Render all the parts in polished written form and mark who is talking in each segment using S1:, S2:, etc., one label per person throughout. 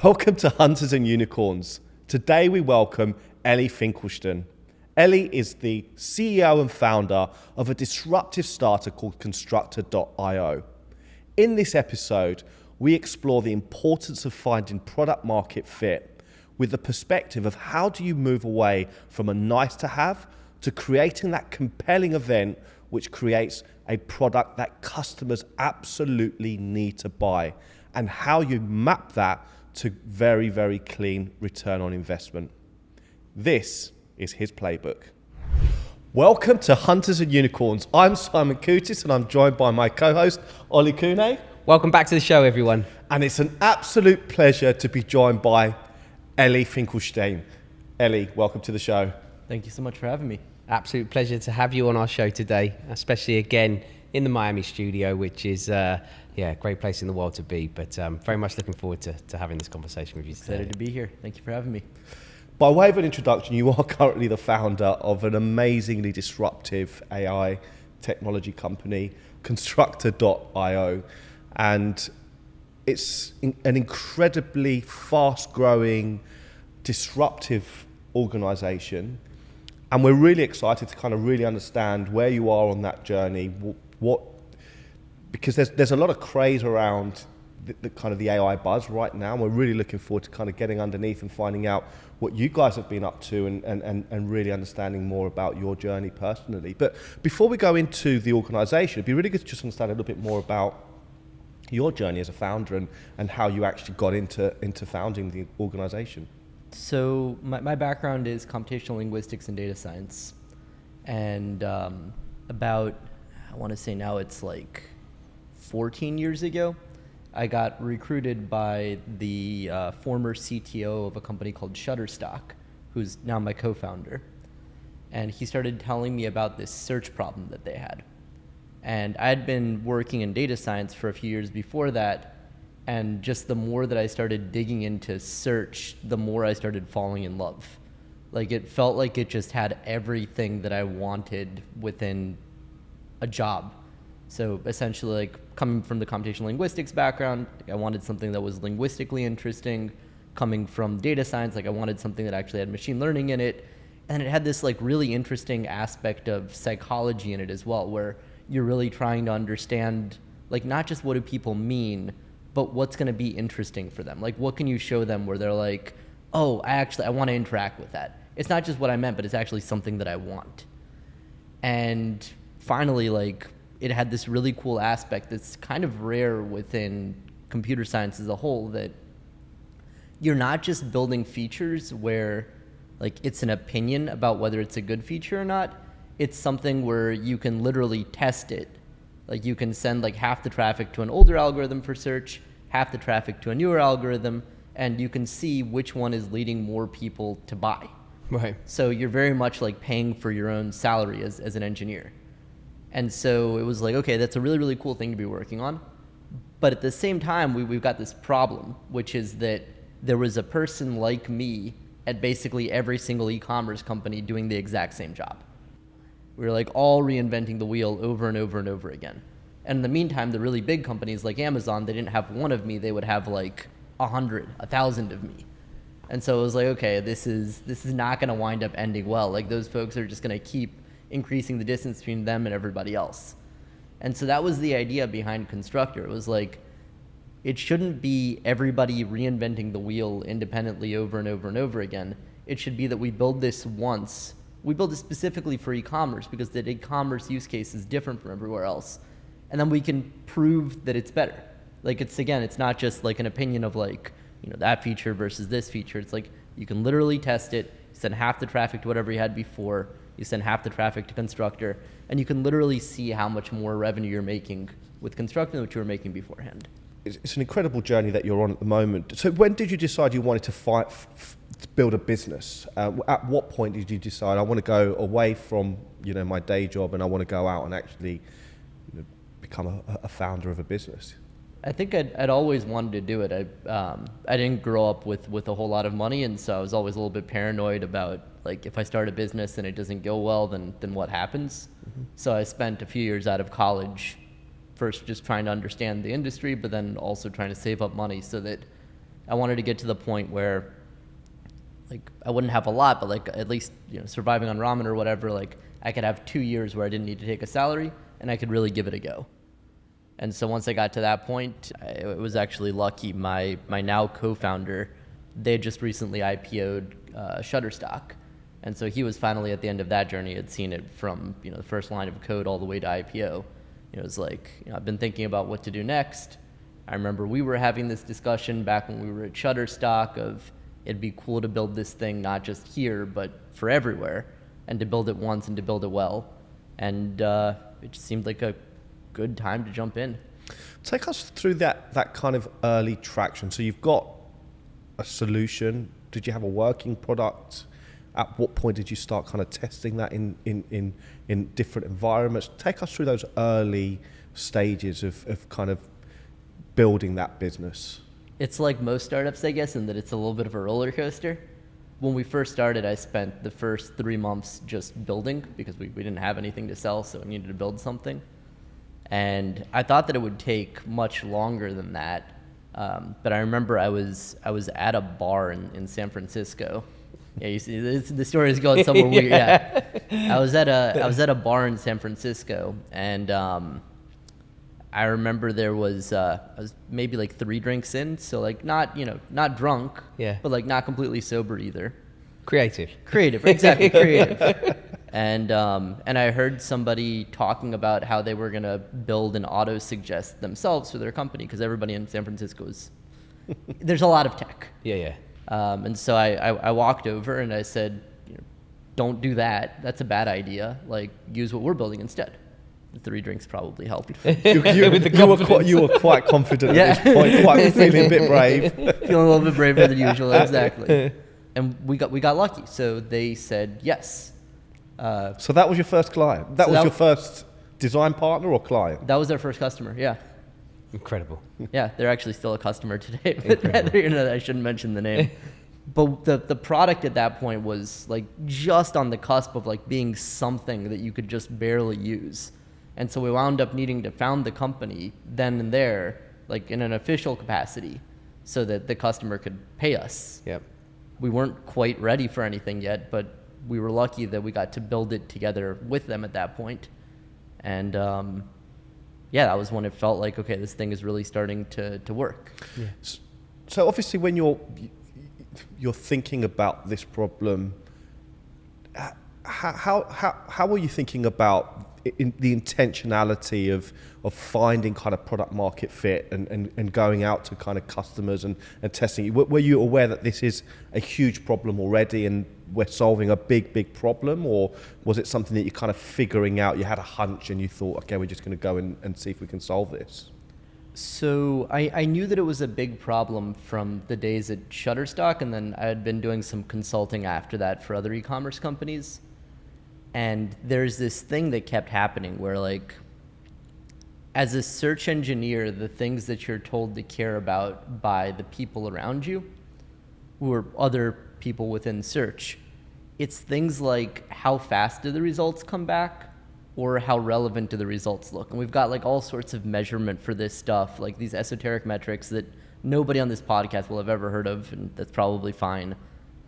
S1: Welcome to Hunters and Unicorns. Today we welcome Eli Finkelshteyn. Eli is the CEO and founder of a disruptive startup called Constructor.io. In this episode, we explore the importance of finding product market fit with the perspective of how do you move away from a nice to have to creating that compelling event which creates a product that customers absolutely need to buy, and how you map that to very, very clean return on investment. This is his playbook. Welcome to Hunters and Unicorns. I'm Simon Kutis and I'm joined by my co-host, Oli Kune.
S2: Welcome back to the show, everyone.
S1: And it's an absolute pleasure to be joined by Eli Finkelshteyn. Eli, welcome to the show.
S3: Thank you so much for having me.
S2: Absolute pleasure to have you on our show today, especially again in the Miami studio, which is a great place in the world to be. But very much looking forward to having this conversation with you today.
S3: Excited to be here. Thank you for having me.
S1: By way of an introduction, you are currently the founder of an amazingly disruptive AI technology company, Constructor.io. And it's an incredibly fast-growing, disruptive organization. And we're really excited to kind of really understand where you are on that journey, because there's a lot of craze around the kind of the AI buzz right now. And we're really looking forward to kind of getting underneath and finding out what you guys have been up to and really understanding more about your journey personally. But before we go into the organization, it'd be really good to just understand a little bit more about your journey as a founder and how you actually got into founding the organization.
S3: So my background is computational linguistics and data science. And about, I want to say now it's like 14 years ago, I got recruited by the former CTO of a company called Shutterstock, who's now my co-founder. And he started telling me about this search problem that they had. And I had been working in data science for a few years before that. And just the more that I started digging into search, the more I started falling in love. Like, it felt like it just had everything that I wanted within a job. So essentially, like, coming from the computational linguistics background, I wanted something that was linguistically interesting. Coming from data science, like, I wanted something that actually had machine learning in it. And it had this like really interesting aspect of psychology in it as well, where you're really trying to understand, like, not just what do people mean, but what's going to be interesting for them. Like, what can you show them where they're like, oh, I want to interact with that. It's not just what I meant, but it's actually something that I want. And finally, like, it had this really cool aspect that's kind of rare within computer science as a whole, that you're not just building features where, like, it's an opinion about whether it's a good feature or not. It's something where you can literally test it. Like, you can send like half the traffic to an older algorithm for search, half the traffic to a newer algorithm, and you can see which one is leading more people to buy.
S2: Right.
S3: So you're very much like paying for your own salary as an engineer. And so it was like, okay, that's a really, really cool thing to be working on. But at the same time, we've got this problem, which is that there was a person like me at basically every single e-commerce company doing the exact same job. We were like all reinventing the wheel over and over and over again. And in the meantime, the really big companies like Amazon, they didn't have one of me, they would have like 100, 1,000 of me. And so it was like, okay, this is not going to wind up ending well. Like, those folks are just going to keep increasing the distance between them and everybody else. And so that was the idea behind Constructor. It was like, it shouldn't be everybody reinventing the wheel independently over and over and over again. It should be that we build this once. We build it specifically for e-commerce because the e-commerce use case is different from everywhere else. And then we can prove that it's better. Like, it's not just like an opinion of like, that feature versus this feature. It's like, you can literally test it, send half the traffic to whatever you had before, you send half the traffic to Constructor, and you can literally see how much more revenue you're making with Constructor than what you were making beforehand.
S1: It's an incredible journey that you're on at the moment. So when did you decide you wanted to build a business? At what point did you decide, I want to go away from my day job and I want to go out and actually become a founder of a business?
S3: I think I'd always wanted to do it. I didn't grow up with a whole lot of money, and so I was always a little bit paranoid about, like, if I start a business and it doesn't go well, then what happens? Mm-hmm. So I spent a few years out of college first just trying to understand the industry, but then also trying to save up money so that I wanted to get to the point where like I wouldn't have a lot, but like at least, surviving on ramen or whatever, like I could have 2 years where I didn't need to take a salary and I could really give it a go. And so once I got to that point, it was actually lucky. My now co-founder, they had just recently IPO'd Shutterstock. And so he was finally at the end of that journey, had seen it from, the first line of code all the way to IPO. It was like, I've been thinking about what to do next. I remember we were having this discussion back when we were at Shutterstock of it'd be cool to build this thing not just here, but for everywhere, and to build it once and to build it well. And it just seemed like a good time to jump in.
S1: Take us through that kind of early traction. So you've got a solution. Did you have a working product? At what point did you start kind of testing that in different environments? Take us through those early stages of kind of building that business.
S3: It's like most startups, I guess, in that it's a little bit of a roller coaster. When we first started, I spent the first 3 months just building because we didn't have anything to sell, so we needed to build something. And I thought that it would take much longer than that. But I remember I was at a bar in San Francisco. Yeah, you see, the story is going somewhere weird. Yeah, I was at a bar in San Francisco, and I remember I was maybe like 3 drinks in, so like not drunk, but like not completely sober either.
S2: Creative,
S3: exactly, creative. And I heard somebody talking about how they were gonna build an auto suggest themselves for their company because everybody in San Francisco there's a lot of tech.
S2: Yeah.
S3: And so I walked over and I said, don't do that. That's a bad idea. Like, use what we're building instead. The 3 drinks probably helped.
S1: You were quite confident at this point, quite feeling a bit brave.
S3: Feeling a little bit braver than usual, exactly. And we got lucky. So they said yes.
S1: So that was your first client? That was your first design partner or client?
S3: That was our first customer, yeah.
S2: Incredible.
S3: Yeah, they're actually still a customer today, but I shouldn't mention the name. But the product at that point was like just on the cusp of like being something that you could just barely use. And so we wound up needing to found the company then and there, like in an official capacity, so that the customer could pay us.
S2: Yep.
S3: We weren't quite ready for anything yet, but we were lucky that we got to build it together with them at that point. And that was when it felt like, okay, this thing is really starting to work.
S2: Yeah.
S1: So obviously when you're thinking about this problem, how were you thinking about the intentionality of finding kind of product market fit and going out to kind of customers and testing it? Were you aware that this is a huge problem already and we're solving a big problem, or was it something that you're kind of figuring out, you had a hunch and you thought, okay, we're just going to go and see if we can solve this?
S3: So I knew that it was a big problem from the days at Shutterstock, and then I had been doing some consulting after that for other e-commerce companies. And there's this thing that kept happening where, like, as a search engineer, the things that you're told to care about by the people around you, who are other people within search, it's things like how fast do the results come back, or how relevant do the results look. And we've got like all sorts of measurement for this stuff, like these esoteric metrics that nobody on this podcast will have ever heard of, and that's probably fine.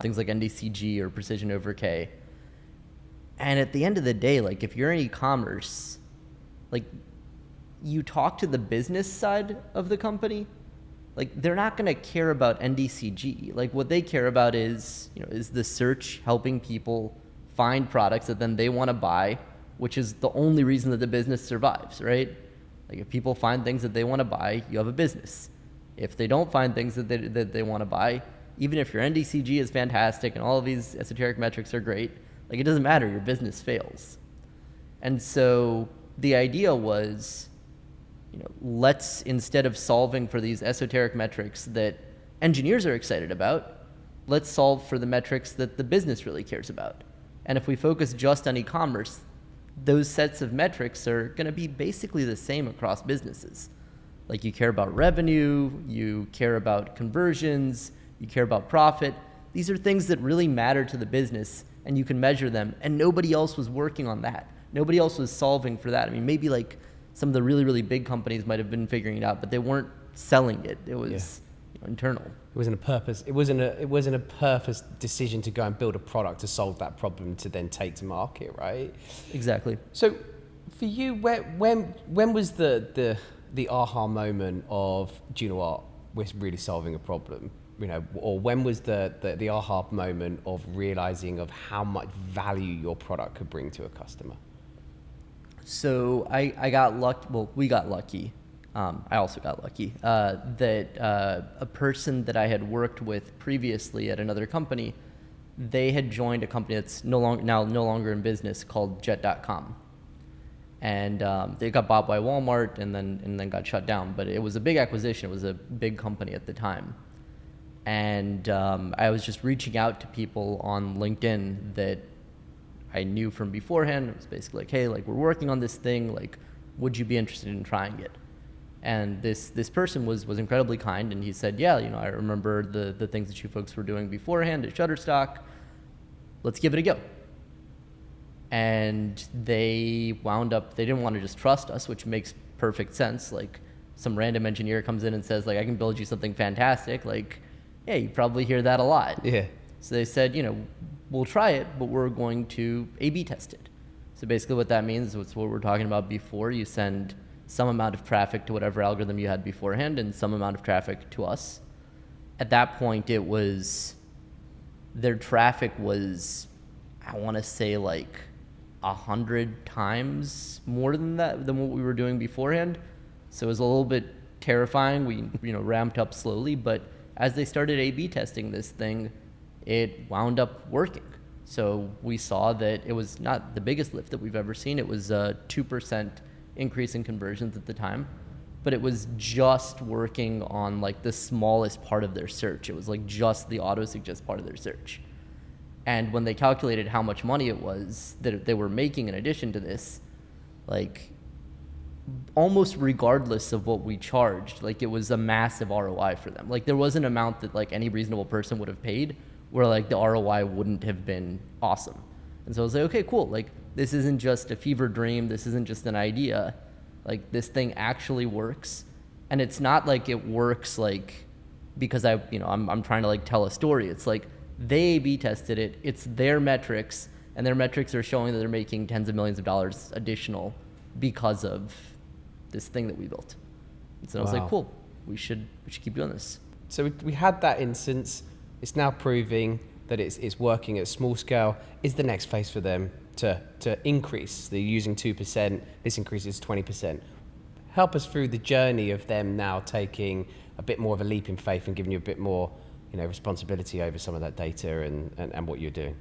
S3: Things like NDCG or precision over K. And at the end of the day, like if you're in e-commerce, like you talk to the business side of the company, like they're not going to care about NDCG. Like what they care about is, is the search helping people find products that then they want to buy, which is the only reason that the business survives, right? Like if people find things that they want to buy, you have a business. If they don't find things that they want to buy, even if your NDCG is fantastic and all of these esoteric metrics are great, like it doesn't matter, your business fails. And so the idea was, let's, instead of solving for these esoteric metrics that engineers are excited about, let's solve for the metrics that the business really cares about. And if we focus just on e-commerce, those sets of metrics are going to be basically the same across businesses. Like you care about revenue, you care about conversions, you care about profit. These are things that really matter to the business, and you can measure them, and nobody else was working on that. Nobody else was solving for that. I mean, maybe like some of the really, really big companies might have been figuring it out, but they weren't selling it. It was internal.
S2: It wasn't a purpose. It wasn't a purpose decision to go and build a product to solve that problem to then take to market, right?
S3: Exactly.
S2: So, for you, when was the aha moment of, do you know what, we're really solving a problem? You know, or when was the aha moment of realizing of how much value your product could bring to a customer?
S3: So I got lucky. Well, we got lucky. I also got lucky that a person that I had worked with previously at another company, they had joined a company that's no longer in business called Jet.com, and they got bought by Walmart and then got shut down. But it was a big acquisition. It was a big company at the time, and I was just reaching out to people on LinkedIn that I knew from beforehand. It was basically like, hey, like, we're working on this thing. Like, would you be interested in trying it? And this person was incredibly kind, and he said, yeah, you know, I remember the things that you folks were doing beforehand at Shutterstock. Let's give it a go. And they didn't want to just trust us, which makes perfect sense. Like, some random engineer comes in and says, like, I can build you something fantastic. Like, yeah, you probably hear that a lot.
S2: Yeah.
S3: So they said, you know, we'll try it, but we're going to A/B test it. So basically what that means is what we're talking about before. You send some amount of traffic to whatever algorithm you had beforehand and some amount of traffic to us. At that point, their traffic was, I want to say, like 100 times more than what we were doing beforehand. So it was a little bit terrifying. We ramped up slowly, but as they started A/B testing this thing, it wound up working. So we saw that it was not the biggest lift that we've ever seen. It was a 2% increase in conversions at the time, but it was just working on like the smallest part of their search. It was like just the auto suggest part of their search. And when they calculated how much money it was that they were making in addition to this, like almost regardless of what we charged, like it was a massive ROI for them. Like there was an amount that like any reasonable person would have paid where like the ROI wouldn't have been awesome. And so I was like, okay, cool. Like this isn't just a fever dream. This isn't just an idea. Like this thing actually works. And it's not like it works like because I'm trying to like tell a story. It's like they A/B tested it. It's their metrics, and their metrics are showing that they're making tens of millions of dollars additional because of this thing that we built. And so I was like, cool, we should keep doing this.
S2: So we had that instance. It's now proving that it's working at small scale. Is the next phase for them to increase? They're using 2%. This increases 20%. Help us through the journey of them now taking a bit more of a leap in faith and giving you a bit more, responsibility over some of that data and what you're doing.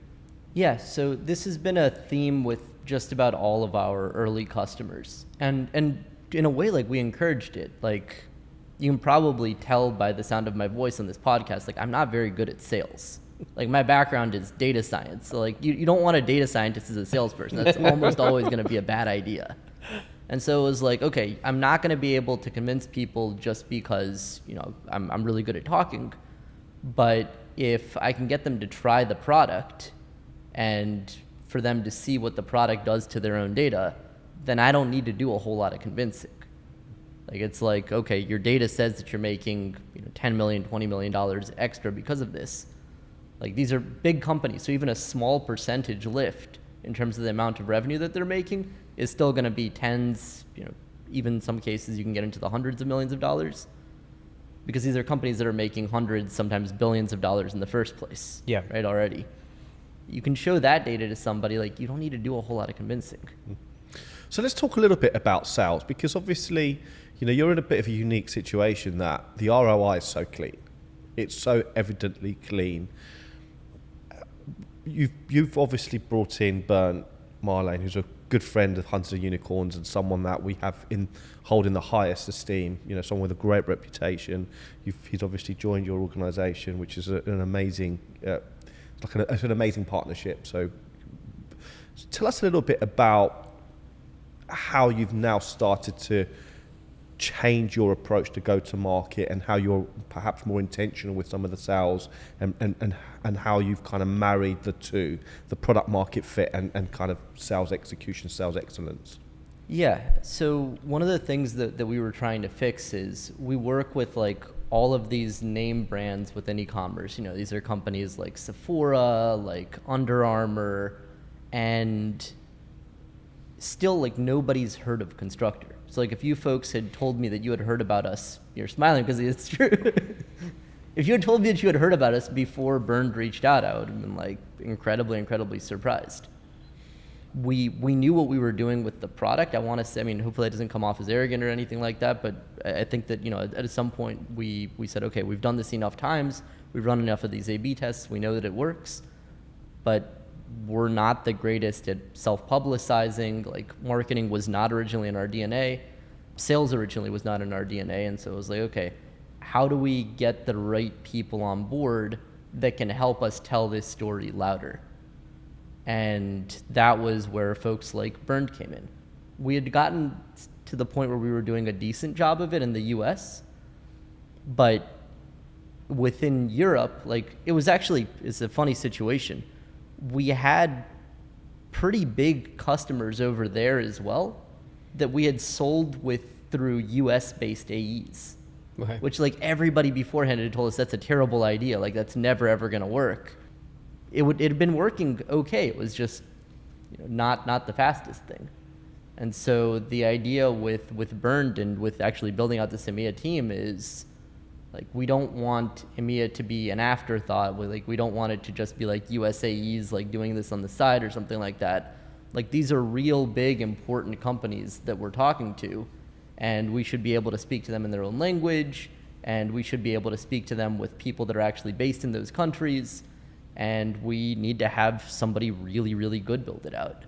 S3: Yeah, so this has been a theme with just about all of our early customers. And in a way, like, we encouraged it. Like, you can probably tell by the sound of my voice on this podcast, like, I'm not very good at sales. Like, my background is data science. So, like, you don't want a data scientist as a salesperson. That's almost always going to be a bad idea. And so it was like, okay, I'm not going to be able to convince people just because, I'm really good at talking. But if I can get them to try the product and for them to see what the product does to their own data, then I don't need to do a whole lot of convincing. Like, it's like, okay, your data says that you're making $10 million, $20 million extra because of this. Like, these are big companies, so even a small percentage lift in terms of the amount of revenue that they're making is still going to be tens, even in some cases you can get into the hundreds of millions of dollars, because these are companies that are making hundreds, sometimes billions of dollars in the first place. Yeah. Right, already. You can show that data to somebody, like, you don't need to do a whole lot of convincing.
S1: So let's talk a little bit about sales, because obviously, you're in a bit of a unique situation that the ROI is so clean. It's so evidently clean. You've obviously brought in Bernd Marlane, who's a good friend of Hunters of Unicorns and someone that we have holding the highest esteem, someone with a great reputation. He's obviously joined your organization, which is an amazing, it's an amazing partnership. So tell us a little bit about how you've now started to change your approach to go to market and how you're perhaps more intentional with some of the sales and how you've kind of married the two, the product market fit and kind of sales execution, sales excellence. Yeah.
S3: So one of the things that we were trying to fix is we work with like all of these name brands within e-commerce. You know, these are companies like Sephora, like Under Armour, and still like nobody's heard of Constructor. So like if you folks had told me that you had heard about us, you're smiling because it's true. If you had told me that you had heard about us before Burned reached out, I would have been like incredibly surprised. We knew what we were doing with the product. I want to say, I mean, hopefully it doesn't come off as arrogant or anything like that, but I think that, you know, at some point we said, okay, we've done this enough times, we've run enough of these A/B tests, we know that it works, but we're not the greatest at self-publicizing. Like, marketing was not originally in our DNA, sales originally was not in our DNA, and so it was like, okay, how do we get the right people on board that can help us tell this story louder? And that was where folks like Burned came in. We had gotten to the point where we were doing a decent job of it in the US, but within Europe, like, it's a funny situation. We had pretty big customers over there as well that we had sold through US based AEs,
S2: Okay.
S3: which like everybody beforehand had told us that's a terrible idea. Like, that's never ever going to work. It had been working okay. It was just, you know, not the fastest thing. And so the idea with Burned and with actually building out this EMEA team is, like, we don't want EMEA to be an afterthought. We don't want it to just be like USAEs like doing this on the side or something like that. Like, these are real big important companies that we're talking to, and we should be able to speak to them in their own language, and we should be able to speak to them with people that are actually based in those countries. And we need to have somebody really good build it out.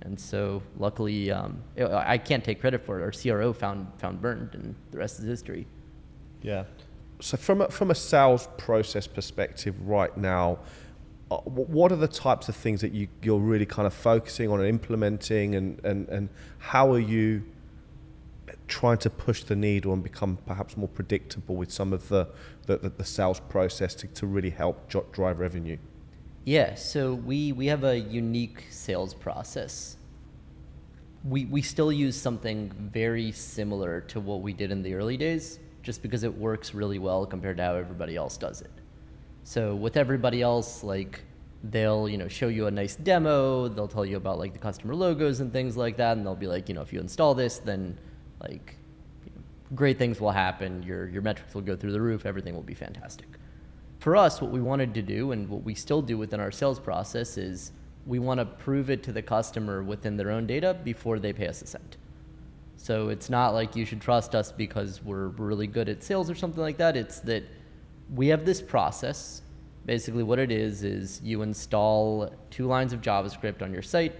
S3: And so luckily, I can't take credit for it. Our CRO found Burned, and the rest is history.
S1: Yeah. So from a sales process perspective right now, what are the types of things that you're really kind of focusing on and implementing, and how are you trying to push the needle and become perhaps more predictable with some of the sales process to really help drive revenue?
S3: Yeah, so we have a unique sales process. We still use something very similar to what we did in the early days, just because it works really well compared to how everybody else does it. So with everybody else, like, they'll, you know, show you a nice demo, they'll tell you about like the customer logos and things like that, and they'll be like, you know, if you install this, then like, you know, great things will happen, your metrics will go through the roof, everything will be fantastic. For us, what we wanted to do, and what we still do within our sales process, is we want to prove it to the customer within their own data before they pay us a cent. So it's not like you should trust us because we're really good at sales or something like that. It's that we have this process. Basically what it is you install 2 lines of JavaScript on your site.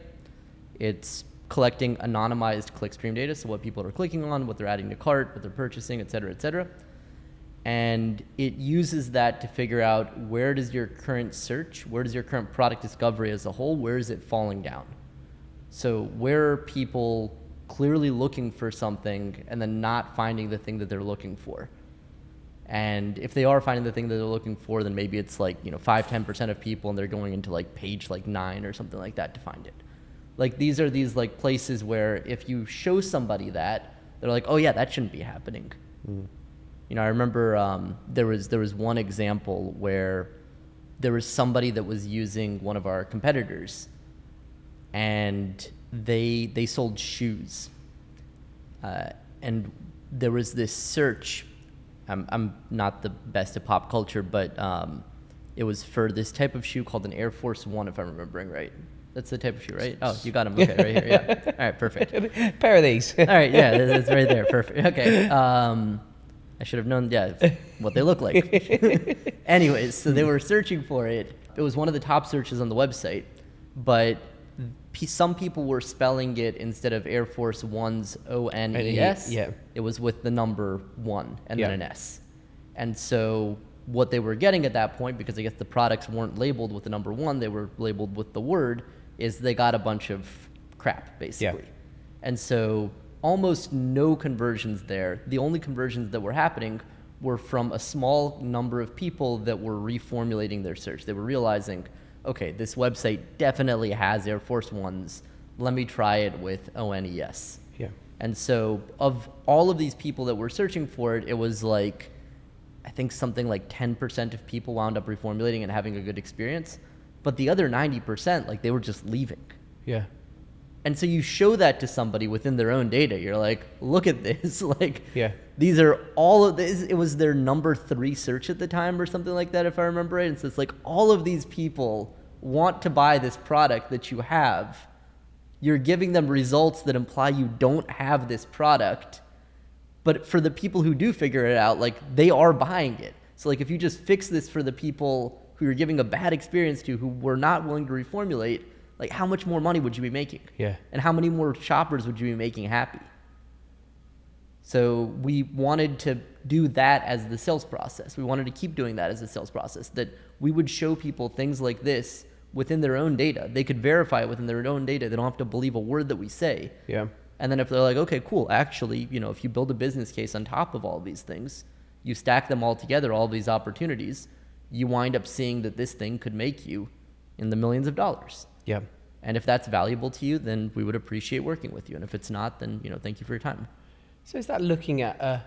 S3: It's collecting anonymized clickstream data, so what people are clicking on, what they're adding to cart, what they're purchasing, et cetera, et cetera. And it uses that to figure out, where does your current search, where does your current product discovery as a whole, where is it falling down? So where are people clearly looking for something and then not finding the thing that they're looking for? And if they are finding the thing that they're looking for, then maybe it's like, you know, 5-10% of people, and they're going into like page like 9 or something like that to find it. Like, these are these like places where if you show somebody that, they're like, oh yeah, that shouldn't be happening. You know, I remember there was one example where there was somebody that was using one of our competitors, and they sold shoes, and there was this search. I'm not the best at pop culture, but it was for this type of shoe called an Air Force One, if I'm remembering right. That's the type of shoe, right? Oh, you got them. Okay, right here. Yeah. All right, perfect.
S2: Pair of these.
S3: All right, yeah, that's right there. Perfect. Okay. I should have known, yeah, what they look like. Anyways, so they were searching for it. It was one of the top searches on the website, but some people were spelling it, instead of Air Force One's O-N-E-S,
S2: yeah.
S3: It was with the number 1 and
S2: Yeah.
S3: then an S. And so what they were getting at that point, because I guess the products weren't labeled with the number 1, they were labeled with the word, is they got a bunch of crap, basically.
S2: Yeah.
S3: And so almost no conversions there. The only conversions that were happening were from a small number of people that were reformulating their search. They were realizing, okay, this website definitely has Air Force Ones. Let me try it with ONES.
S2: Yeah.
S3: And so of all of these people that were searching for it, it was like I think something like 10% of people wound up reformulating and having a good experience, but the other 90%, like they were just leaving.
S2: Yeah.
S3: And so you show that to somebody within their own data. You're like, look at this. Like,
S2: Yeah.
S3: these are all of this. It was their number 3 search at the time or something like that, if I remember right. And so it's like all of these people want to buy this product that you have. You're giving them results that imply you don't have this product. But for the people who do figure it out, like they are buying it. So like if you just fix this for the people who you're giving a bad experience to, who were not willing to reformulate, like how much more money would you be making?
S2: Yeah.
S3: And how many more shoppers would you be making happy? So we wanted to do that as the sales process. We wanted to keep doing that as a sales process, that we would show people things like this within their own data. They could verify it within their own data. They don't have to believe a word that we say.
S2: Yeah.
S3: And then if they're like, okay, cool, actually, you know, if you build a business case on top of all of these things, you stack them all together, all of these opportunities, you wind up seeing that this thing could make you in the millions of dollars.
S2: Yeah.
S3: And if that's valuable to you, then we would appreciate working with you. And if it's not, then, you know, thank you for your time.
S2: So is that looking at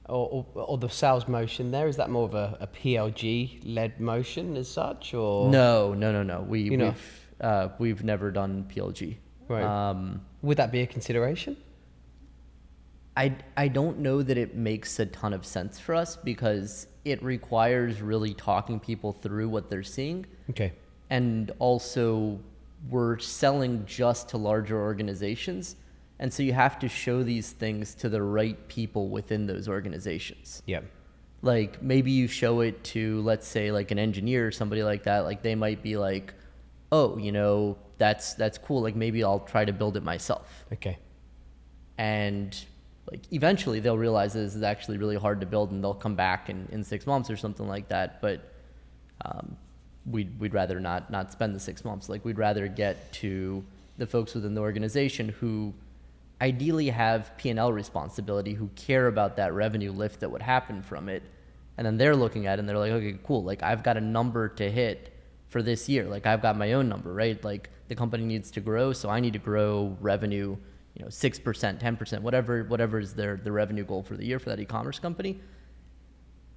S2: or the sales motion there? Is that more of a PLG-led motion as such, or
S3: No. We've never done PLG.
S2: Right. Would that be a consideration?
S3: I don't know that it makes a ton of sense for us, because it requires really talking people through what they're seeing.
S2: Okay.
S3: And also, we're selling just to larger organizations. And so you have to show these things to the right people within those organizations.
S2: Yeah.
S3: Like maybe you show it to, let's say, like an engineer or somebody like that. Like they might be like, oh, you know, that's cool. Like maybe I'll try to build it myself.
S2: Okay.
S3: And like eventually they'll realize this is actually really hard to build, and they'll come back in 6 months or something like that. But we'd rather not spend the 6 months. Like we'd rather get to the folks within the organization who ideally have P&L responsibility, who care about that revenue lift that would happen from it. And then they're looking at it and they're like, okay, cool. Like I've got a number to hit for this year. Like I've got my own number, right? Like the company needs to grow, so I need to grow revenue, you know, 6%, 10%, whatever is the revenue goal for the year for that e-commerce company.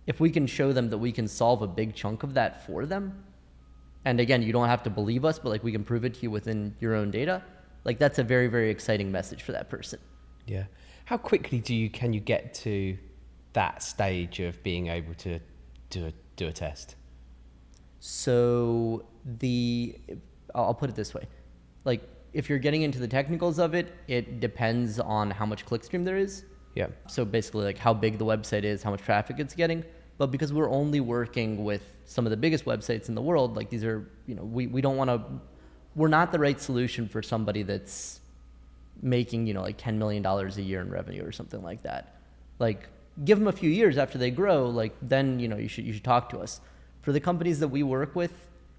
S3: If we can show them that we can solve a big chunk of that for them, and again, you don't have to believe us, but like we can prove it to you within your own data, like that's a very, very exciting message for that person.
S2: Yeah. How quickly can you get to that stage of being able to do a test?
S3: So I'll put it this way. Like if you're getting into the technicals of it, it depends on how much clickstream there is.
S2: Yeah.
S3: So basically like how big the website is, how much traffic it's getting. But because we're only working with some of the biggest websites in the world, like these are, you know, we don't want to, we're not the right solution for somebody that's making, you know, like $10 million a year in revenue or something like that. Like give them a few years after they grow, like then, you know, you should talk to us. For the companies that we work with,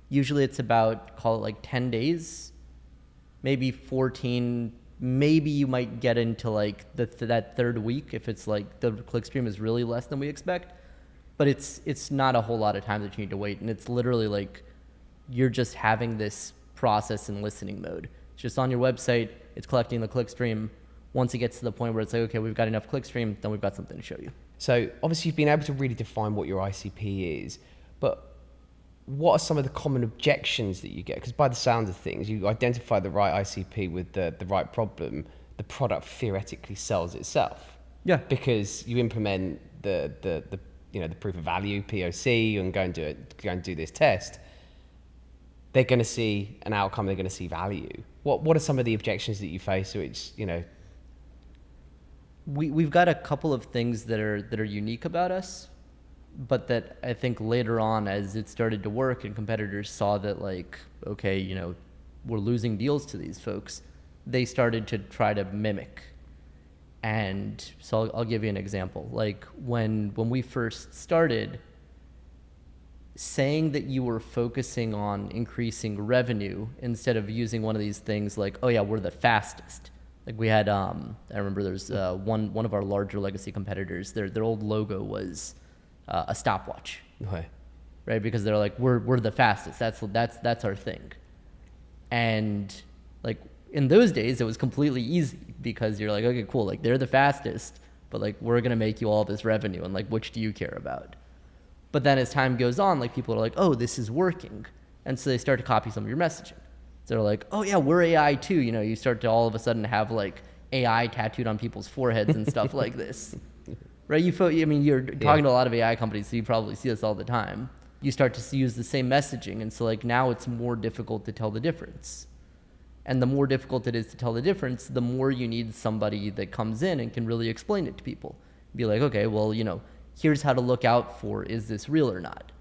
S3: usually it's about, call it like 10 days, maybe 14, maybe you might get into like that third week if it's like the clickstream is really less than we expect. But it's not a whole lot of time that you need to wait. And it's literally like you're just having this process in listening mode. It's just on your website, it's collecting the clickstream. Once it gets to the point where it's like, okay, we've got enough clickstream, then we've got something to show you.
S2: So obviously you've been able to really define what your ICP is, but what are some of the common objections that you get? Because by the sound of things, you identify the right ICP with the right problem, the product theoretically sells itself.
S3: Yeah.
S2: Because you implement the proof of value, POC, and go and do this test. They're going to see an outcome. They're going to see value. What are some of the objections that you face? Which, you know,
S3: we've got a couple of things that are unique about us, but that I think later on, as it started to work and competitors saw that, like, okay, you know, we're losing deals to these folks, they started to try to mimic. And so I'll give you an example. Like when we first started, saying that you were focusing on increasing revenue instead of using one of these things like, oh yeah, we're the fastest. Like we had, I remember there's one of our larger legacy competitors, their old logo was a stopwatch.
S2: Okay.
S3: Right? Because they're like, we're the fastest. That's our thing. And like in those days, it was completely easy because you're like, okay, cool. Like they're the fastest, but like we're going to make you all this revenue, and like which do you care about? But then as time goes on, like people are like, oh, this is working. And so they start to copy some of your messaging. So they're like, oh yeah, we're AI too. You know, you start to all of a sudden have like AI tattooed on people's foreheads and stuff like this. Right? I mean, you're talking to a lot of AI companies, so you probably see this all the time. You start to use the same messaging. And so like now it's more difficult to tell the difference. And the more difficult it is to tell the difference, the more you need somebody that comes in and can really explain it to people. Be like, okay, well, you know, here's how to look out for, is this real or not?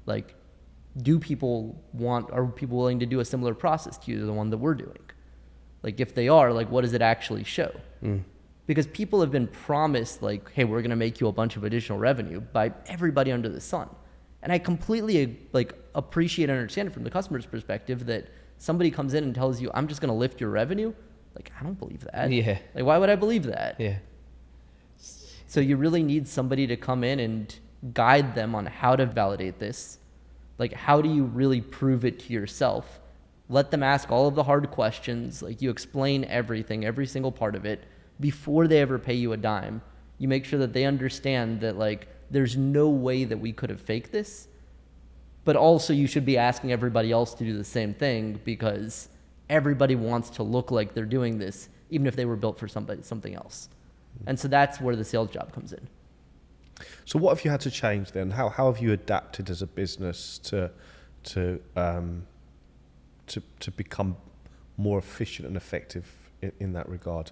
S3: Like, are people willing to do a similar process to you to the one that we're doing? Like, if they are, like, what does it actually show? Because people have been promised, like, hey, we're going to make you a bunch of additional revenue by everybody under the sun. And I completely, like, appreciate and understand it from the customer's perspective that somebody comes in and tells you, I'm just going to lift your revenue. Like, I don't believe that.
S2: Yeah.
S3: Like, why would I believe that?
S2: Yeah.
S3: So you really need somebody to come in and guide them on how to validate this. Like, how do you really prove it to yourself? Let them ask all of the hard questions. Like, you explain everything, every single part of it, before they ever pay you a dime. You make sure that they understand that, like, there's no way that we could have faked this. But also you should be asking everybody else to do the same thing, because everybody wants to look like they're doing this, even if they were built for something else. And so that's where the sales job comes in.
S1: So what have you had to change then? How have you adapted as a business to become more efficient and effective in that regard?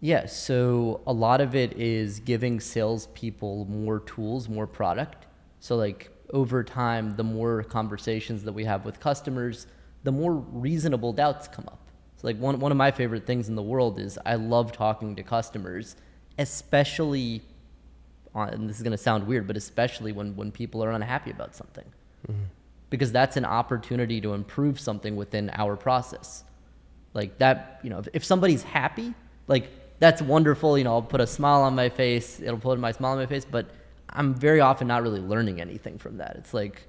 S3: Yeah, so a lot of it is giving salespeople more tools, more product. So like over time, the more conversations that we have with customers, the more reasonable doubts come up. So like one of my favorite things in the world is I love talking to customers, especially and this is going to sound weird, but especially when people are unhappy about something. Because that's an opportunity to improve something within our process. Like that, you know, if somebody's happy, like that's wonderful, you know, I'll put a smile on my face, it'll put my smile on my face, but I'm very often not really learning anything from that. It's like,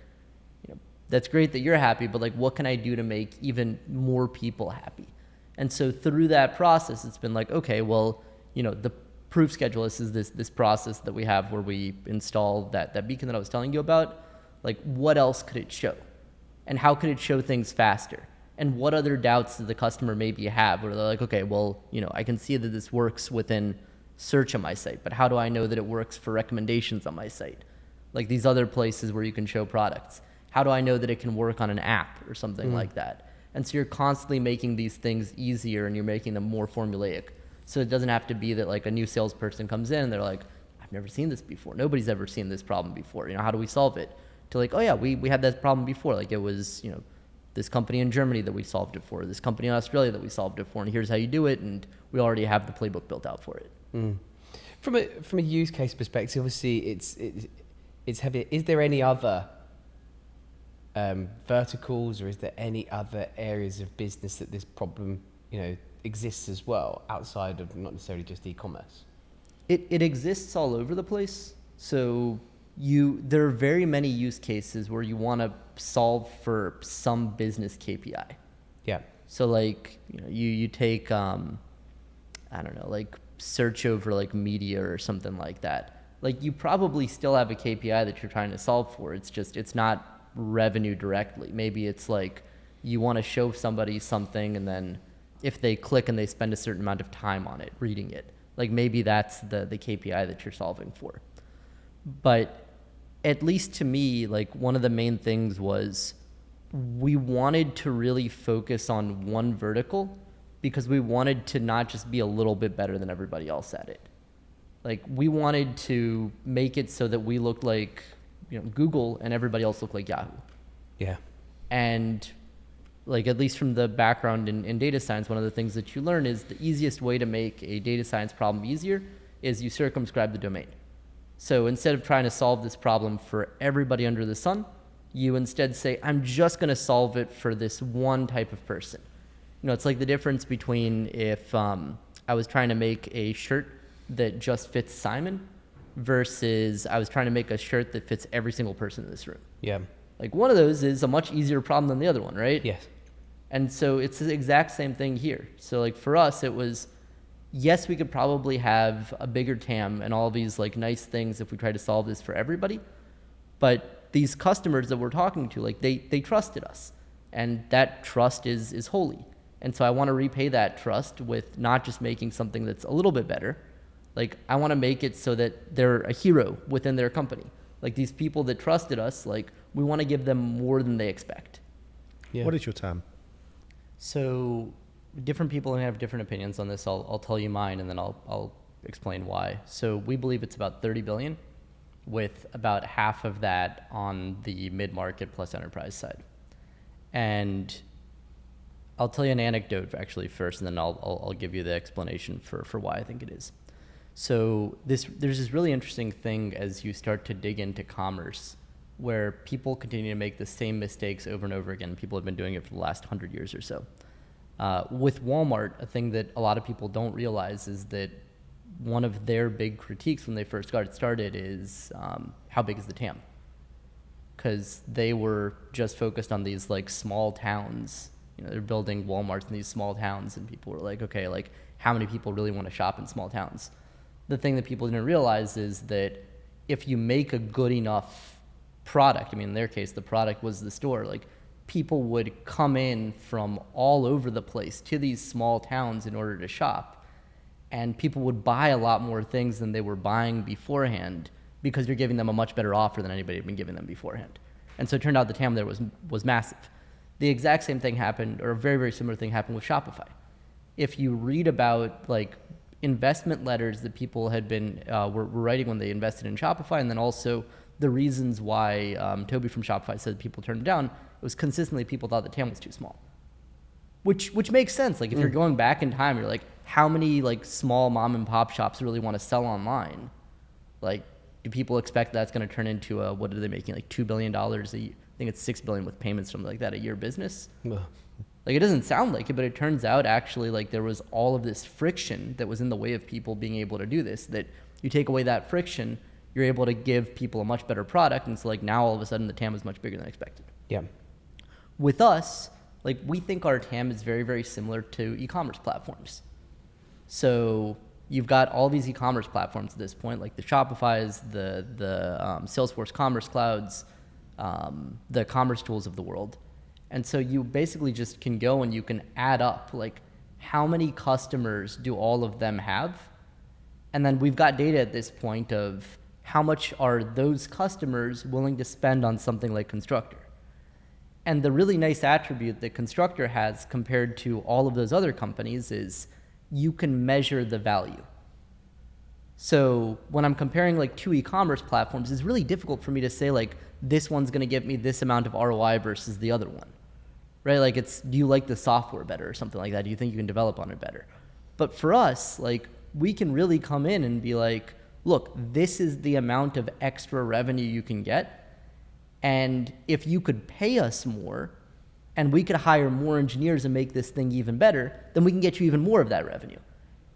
S3: you know, that's great that you're happy, but like what can I do to make even more people happy? And so through that process, it's been like, okay, well, you know, the proof schedule is this process that we have where we install that beacon that I was telling you about. Like, what else could it show? And how could it show things faster? And what other doubts does the customer maybe have where they're like, okay, well, you know, I can see that this works within search on my site, but how do I know that it works for recommendations on my site? Like these other places where you can show products. How do I know that it can work on an app or something like that? And so you're constantly making these things easier and you're making them more formulaic. So it doesn't have to be that like a new salesperson comes in and they're like, I've never seen this before. Nobody's ever seen this problem before. You know, how do we solve it? To like, oh yeah, we had that problem before. Like it was, you know, this company in Germany that we solved it for, this company in Australia that we solved it for, and here's how you do it, and we already have the playbook built out for it.
S2: From a use case perspective, obviously it's heavy. Is there any other verticals, or is there any other areas of business that this problem, you know, exists as well outside of not necessarily just e-commerce?
S3: It exists all over the place. So there are very many use cases where you want to solve for some business KPI.
S2: Yeah.
S3: So like, you know, you take, I don't know, like search over like media or something like that. Like you probably still have a KPI that you're trying to solve for. It's just, it's not revenue directly. Maybe it's like you want to show somebody something, and then if they click and they spend a certain amount of time on it, reading it, like maybe that's the KPI that you're solving for. But at least to me, like one of the main things was we wanted to really focus on one vertical because we wanted to not just be a little bit better than everybody else at it. Like we wanted to make it so that we looked like, you know, Google and everybody else looked like Yahoo.
S2: Yeah.
S3: And like, at least from the background in data science, one of the things that you learn is the easiest way to make a data science problem easier is you circumscribe the domain. So instead of trying to solve this problem for everybody under the sun, you instead say, I'm just going to solve it for this one type of person. You know, it's like the difference between if I was trying to make a shirt that just fits Simon versus I was trying to make a shirt that fits every single person in this room.
S2: Yeah.
S3: Like one of those is a much easier problem than the other one, right?
S2: Yes.
S3: And so it's the exact same thing here. So like for us, it was, yes, we could probably have a bigger TAM and all these like nice things if we try to solve this for everybody. But these customers that we're talking to, like they trusted us, and that trust is holy. And so I want to repay that trust with not just making something that's a little bit better. Like I want to make it so that they're a hero within their company. Like these people that trusted us, like we want to give them more than they expect.
S1: Yeah. What is your TAM?
S3: So different people have different opinions on this. I'll tell you mine, and then I'll explain why. So we believe it's about 30 billion, with about half of that on the mid-market plus enterprise side. And I'll tell you an anecdote actually first, and then I'll give you the explanation for why I think it is. So there's this really interesting thing as you start to dig into commerce, where people continue to make the same mistakes over and over again. People have been doing it for the last 100 years or so. With Walmart, a thing that a lot of people don't realize is that one of their big critiques when they first got started is how big is the TAM? Because they were just focused on these like small towns. You know, they're building Walmarts in these small towns, and people were like, okay, like how many people really want to shop in small towns? The thing that people didn't realize is that if you make a good enough product, I mean, in their case, the product was the store, like people would come in from all over the place to these small towns in order to shop. And people would buy a lot more things than they were buying beforehand because you're giving them a much better offer than anybody had been giving them beforehand. And so it turned out the TAM there was massive. The exact same thing happened, or a very, very similar thing happened with Shopify. If you read about like investment letters that people had been were writing when they invested in Shopify, and then also the reasons why Toby from Shopify said people turned it down, it was consistently people thought the TAM was too small. Which makes sense. Like if you're going back in time, you're like, how many like small mom and pop shops really want to sell online? Like, do people expect that's going to turn into what are they making, like $2 billion a year? I think it's $6 billion with payments, something like that, a year business. Like it doesn't sound like it, but it turns out actually like there was all of this friction that was in the way of people being able to do this, that you take away that friction, you're able to give people a much better product. And so like now all of a sudden the TAM is much bigger than expected.
S2: Yeah.
S3: With us, like we think our TAM is very, very similar to e-commerce platforms. So you've got all these e-commerce platforms at this point, like the Shopify's, the Salesforce Commerce Clouds, the commerce tools of the world. And so you basically just can go and you can add up like how many customers do all of them have? And then we've got data at this point of how much are those customers willing to spend on something like Constructor. And the really nice attribute that Constructor has compared to all of those other companies is you can measure the value. So when I'm comparing like two e-commerce platforms, it's really difficult for me to say like this one's going to give me this amount of ROI versus the other one, right? Like it's, do you like the software better or something like that? Do you think you can develop on it better? But for us, like we can really come in and be like, look, this is the amount of extra revenue you can get. And if you could pay us more and we could hire more engineers and make this thing even better, then we can get you even more of that revenue.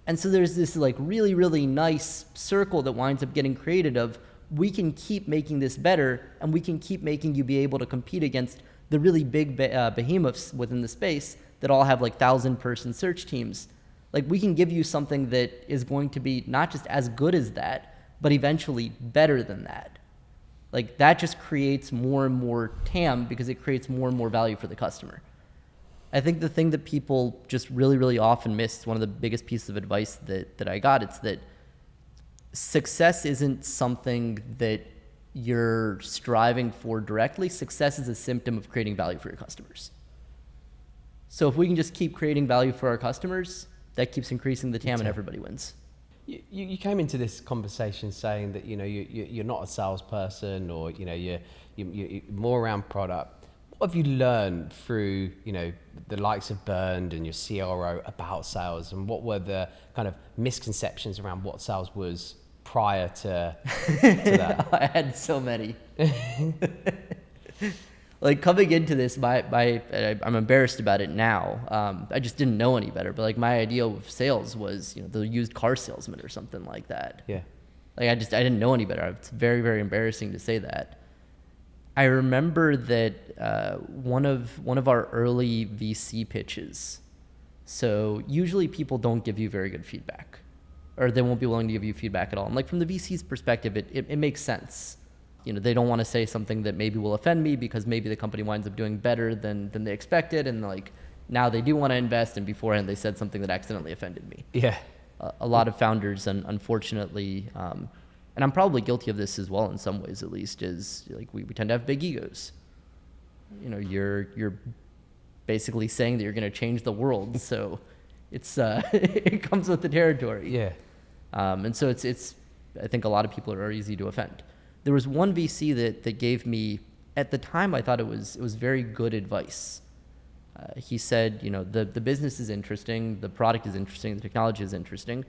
S3: And so there's this like really, really nice circle that winds up getting created of we can keep making this better and we can keep making you be able to compete against the really big behemoths within the space that all have like 1,000-person search teams. Like we can give you something that is going to be not just as good as that, but eventually better than that. Like that just creates more and more TAM because it creates more and more value for the customer. I think the thing that people just really, really often miss, one of the biggest pieces of advice that I got, it's that success isn't something that you're striving for directly. Success is a symptom of creating value for your customers. So if we can just keep creating value for our customers, that keeps increasing the TAM and everybody wins.
S2: You came into this conversation saying that, you know, you're not a salesperson, or, you know, you're more around product. What have you learned through, you know, the likes of Bernd and your CRO about sales, and what were the kind of misconceptions around what sales was prior to that?
S3: I had so many. Like coming into this, I'm embarrassed about it now. I just didn't know any better. But like my idea of sales was, you know, the used car salesman or something like that.
S2: Yeah.
S3: Like I didn't know any better. It's very, very embarrassing to say that. I remember that one of our early VC pitches. So usually people don't give you very good feedback, or they won't be willing to give you feedback at all. And like from the VC's perspective, it makes sense. You know, they don't want to say something that maybe will offend me because maybe the company winds up doing better than they expected. And like now they do want to invest, and beforehand they said something that accidentally offended me.
S2: Yeah.
S3: A lot of founders, unfortunately, and I'm probably guilty of this as well in some ways at least, is like we tend to have big egos. You know, you're basically saying that you're going to change the world, so it's it comes with the territory.
S2: Yeah.
S3: And so it's I think a lot of people are easy to offend. There was one VC that gave me, at the time I thought it was very good advice. He said, you know, the business is interesting, the product is interesting, the technology is interesting,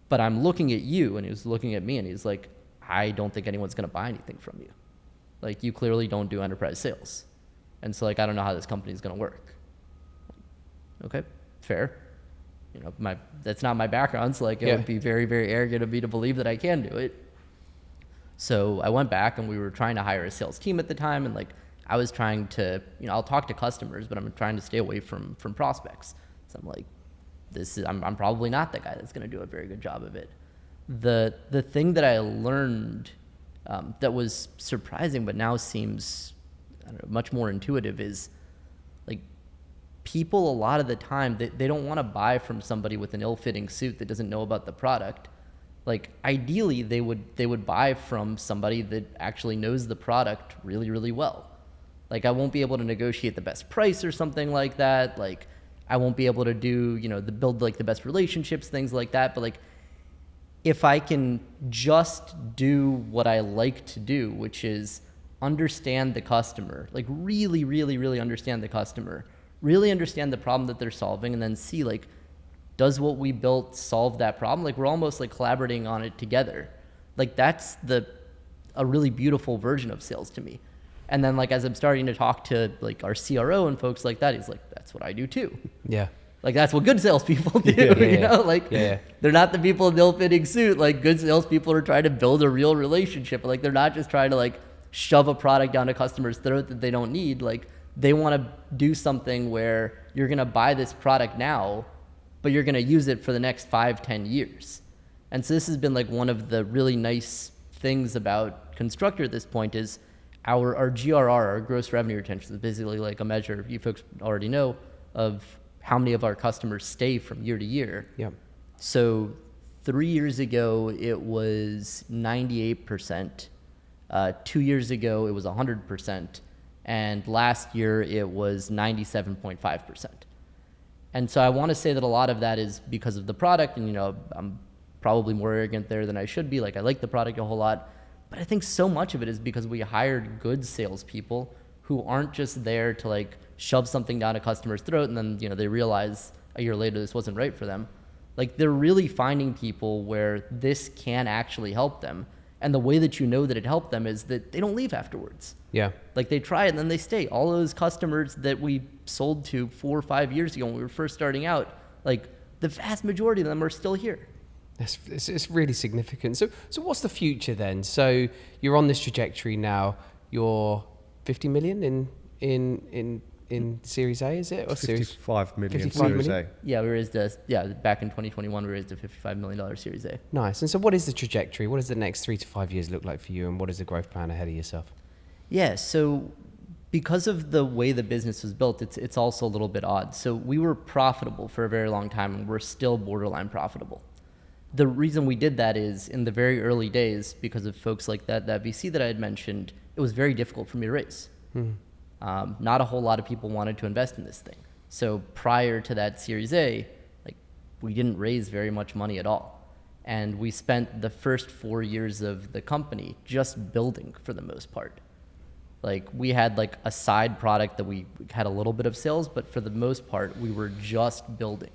S3: but I'm looking at you, and he was looking at me, and he's like, I don't think anyone's going to buy anything from you. Like, you clearly don't do enterprise sales. And so, like, I don't know how this company is going to work. Okay, fair. You know, that's not my background, so, like, it would be very, very arrogant of me to believe that I can do it. So I went back, and we were trying to hire a sales team at the time, and, like, I was trying to, you know, I'll talk to customers, but I'm trying to stay away from prospects. So I'm like, I'm probably not the guy that's going to do a very good job of it. The thing that I learned that was surprising, but now seems, I don't know, much more intuitive, is like people a lot of the time they don't want to buy from somebody with an ill-fitting suit that doesn't know about the product. Like ideally they would buy from somebody that actually knows the product really, really well. Like I won't be able to negotiate the best price or something like that. Like I won't be able to do, you know, build like the best relationships, things like that. But like if I can just do what I like to do, which is understand the customer, like really, really, really understand the customer, really understand the problem that they're solving, and then see like, does what we built solve that problem? Like we're almost like collaborating on it together. Like that's a really beautiful version of sales to me. And then like as I'm starting to talk to like our CRO and folks like that, he's like, that's what I do too.
S2: Yeah.
S3: Like that's what good salespeople do, you know? Like they're not the people in the ill-fitting suit. Like good salespeople are trying to build a real relationship. Like they're not just trying to like shove a product down a customer's throat that they don't need. Like they want to do something where you're going to buy this product now, but you're going to use it for the next 5-10 years. And so this has been like one of the really nice things about Constructor at this point is our GRR, our gross revenue retention, is basically like a measure you folks already know of how many of our customers stay from year to year.
S2: Yeah.
S3: So 3 years ago, it was 98%. 2 years ago, it was 100%. And last year, it was 97.5%. And so I want to say that a lot of that is because of the product. And, you know, I'm probably more arrogant there than I should be. Like, I like the product a whole lot. But I think so much of it is because we hired good salespeople who aren't just there to, like, shove something down a customer's throat and then, you know, they realize a year later this wasn't right for them. Like they're really finding people where this can actually help them. And the way that you know that it helped them is that they don't leave afterwards.
S2: Yeah. Like
S3: they try it and then they stay. All those customers that we sold to 4 or 5 years ago when we were first starting out, like the vast majority of them are still here.
S2: It's really significant. So what's the future then? So you're on this trajectory now. You're 50 million in Series A, is it? Or
S1: 55 million
S2: 55
S1: Series
S2: million?
S1: A.
S3: Yeah, back in 2021, we raised a $55 million Series A.
S2: Nice. And so what is the trajectory? What does the next 3 to 5 years look like for you? And what is the growth plan ahead of yourself?
S3: Yeah, so because of the way the business was built, it's also a little bit odd. So we were profitable for a very long time, and we're still borderline profitable. The reason we did that is in the very early days, because of folks like that VC that I had mentioned, it was very difficult for me to raise. Not a whole lot of people wanted to invest in this thing. So prior to that Series A, like we didn't raise very much money at all. And we spent the first 4 years of the company just building for the most part. Like we had like a side product that we had a little bit of sales, but for the most part, we were just building.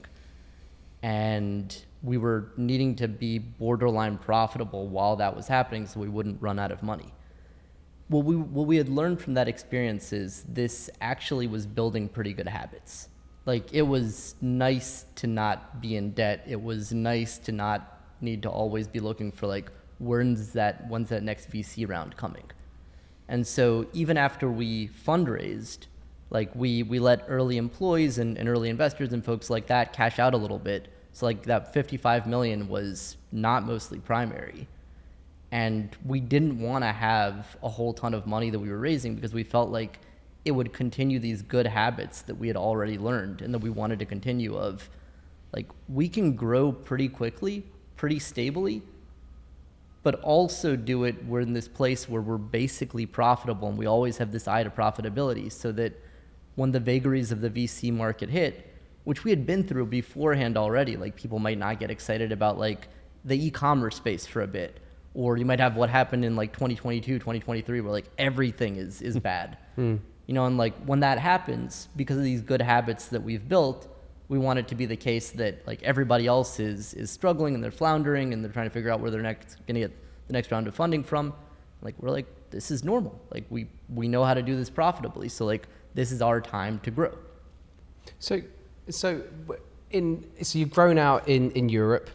S3: And we were needing to be borderline profitable while that was happening so we wouldn't run out of money. What we had learned from that experience is this actually was building pretty good habits. Like it was nice to not be in debt. It was nice to not need to always be looking for like, when's that next VC round coming? And so even after we fundraised, Like we let early employees and early investors and folks like that cash out a little bit. So like that 55 million was not mostly primary. And we didn't want to have a whole ton of money that we were raising because we felt like it would continue these good habits that we had already learned and that we wanted to continue of, like, we can grow pretty quickly, pretty stably, but also do it, we're in this place where we're basically profitable and we always have this eye to profitability, so that when the vagaries of the VC market hit, which we had been through beforehand already, like people might not get excited about like the e-commerce space for a bit, or you might have what happened in like 2022, 2023, where like everything is bad. You know, and like when that happens, because of these good habits that we've built, we want it to be the case that like everybody else is struggling and they're floundering and they're trying to figure out where they're going to get the next round of funding from. Like we're like, this is normal. Like we know how to do this profitably. So like this is our time to grow.
S2: So you've grown out in Europe.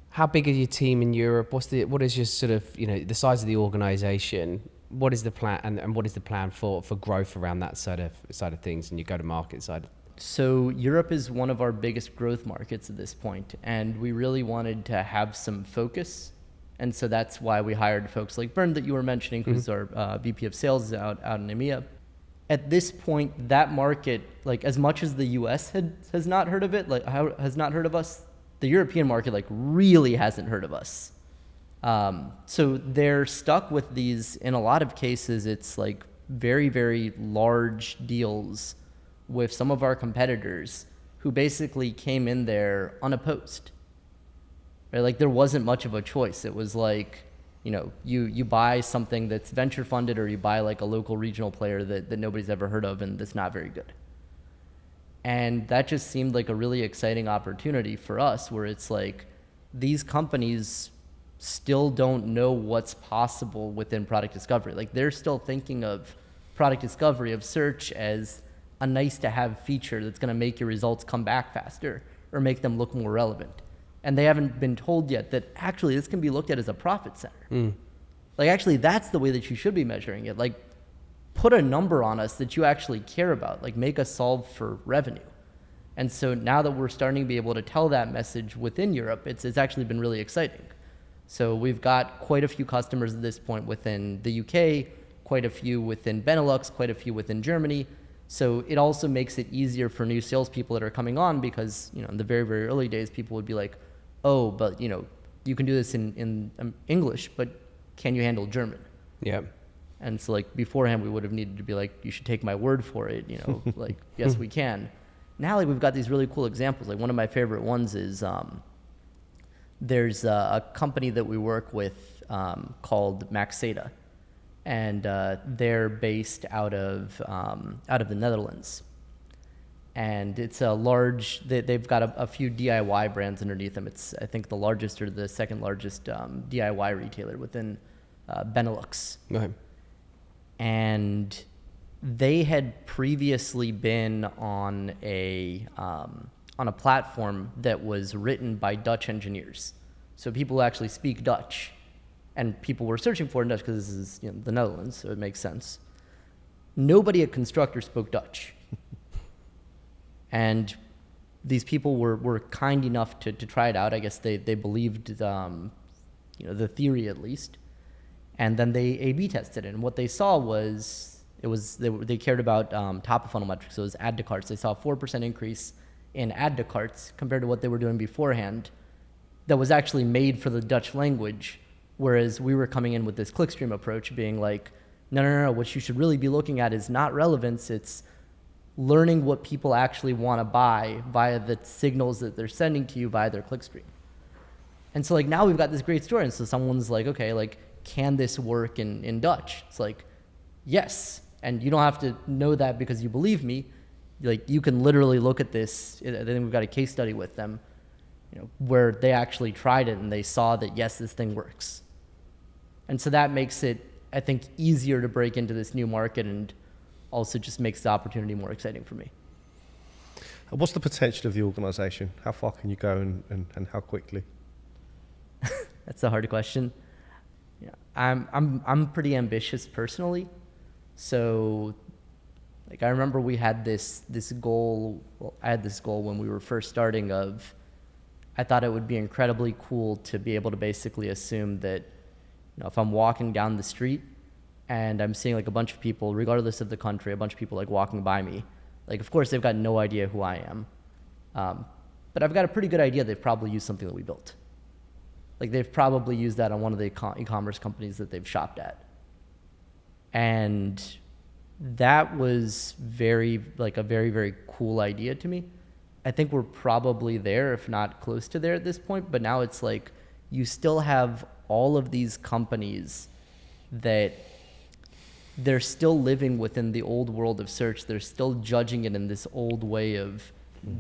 S2: How big is your team in Europe? What is your sort of, you know, the size of the organization? What is the plan and what is the plan for growth around that side of things and your go-to-market side?
S3: So Europe is one of our biggest growth markets at this point, and we really wanted to have some focus. And so that's why we hired folks like Bernd that you were mentioning, who's our VP of sales out in EMEA. At this point, that market, like as much as the US has not heard of it, like has not heard of us, the European market like really hasn't heard of us. So they're stuck with these, in a lot of cases, it's like very, very large deals with some of our competitors who basically came in there unopposed. Right? Like there wasn't much of a choice. It was like, you know, you buy something that's venture funded, or you buy like a local regional player that nobody's ever heard of and that's not very good. And that just seemed like a really exciting opportunity for us, where it's like these companies still don't know what's possible within product discovery. Like they're still thinking of product discovery, of search, as a nice to have feature that's going to make your results come back faster or make them look more relevant. And they haven't been told yet that actually this can be looked at as a profit center. Like actually that's the way that you should be measuring it. Like put a number on us that you actually care about, like make us solve for revenue. And so now that we're starting to be able to tell that message within Europe, it's actually been really exciting. So we've got quite a few customers at this point within the UK, quite a few within Benelux, quite a few within Germany. So it also makes it easier for new salespeople that are coming on, because, you know, in the very, very early days, people would be like, oh, but, you know, you can do this in English, but can you handle German?
S2: Yeah.
S3: And so like beforehand, we would have needed to be like, you should take my word for it, you know, like, yes, we can. Now, like we've got these really cool examples. Like one of my favorite ones is there's a company that we work with called Maxeta. And they're based out of the Netherlands, and it's a large. They've got a few DIY brands underneath them. It's, I think, the largest or the second largest DIY retailer within Benelux.
S2: Okay.
S3: And they had previously been on a platform that was written by Dutch engineers, so people who actually speak Dutch. And people were searching for it in Dutch because this is, you know, the Netherlands, so it makes sense. Nobody at Constructor spoke Dutch. And these people were kind enough to try it out. I guess they believed, you know, the theory at least. And then they A/B tested it. And what they saw was, they cared about top of funnel metrics. So it was add to carts. They saw a 4% increase in add to carts compared to what they were doing beforehand, that was actually made for the Dutch language. Whereas we were coming in with this clickstream approach, being like, no, what you should really be looking at is not relevance, it's learning what people actually want to buy via the signals that they're sending to you via their clickstream. And so like now we've got this great story, and so someone's like, okay, like, can this work in Dutch? It's like, yes, and you don't have to know that because you believe me. Like you can literally look at this, I think we've got a case study with them, you know, where they actually tried it and they saw that, yes, this thing works. And so that makes it, I think, easier to break into this new market, and also just makes the opportunity more exciting for me.
S1: What's the potential of the organization? How far can you go and how quickly?
S3: That's a hard question. Yeah, I'm pretty ambitious personally. So Like, I remember we had this goal. Well, I had this goal when we were first starting of, I thought it would be incredibly cool to be able to basically assume that, if I'm walking down the street and I'm seeing like a bunch of people, regardless of the country, a bunch of people like walking by me, like, of course they've got no idea who I am. But I've got a pretty good idea they've probably used something that we built. Like, they've probably used that on one of the e-commerce companies that they've shopped at. And that was a very, very cool idea to me. I think we're probably there, if not close to there at this point. But now it's like, you still have all of these companies that they're still living within the old world of search. They're still judging it in this old way of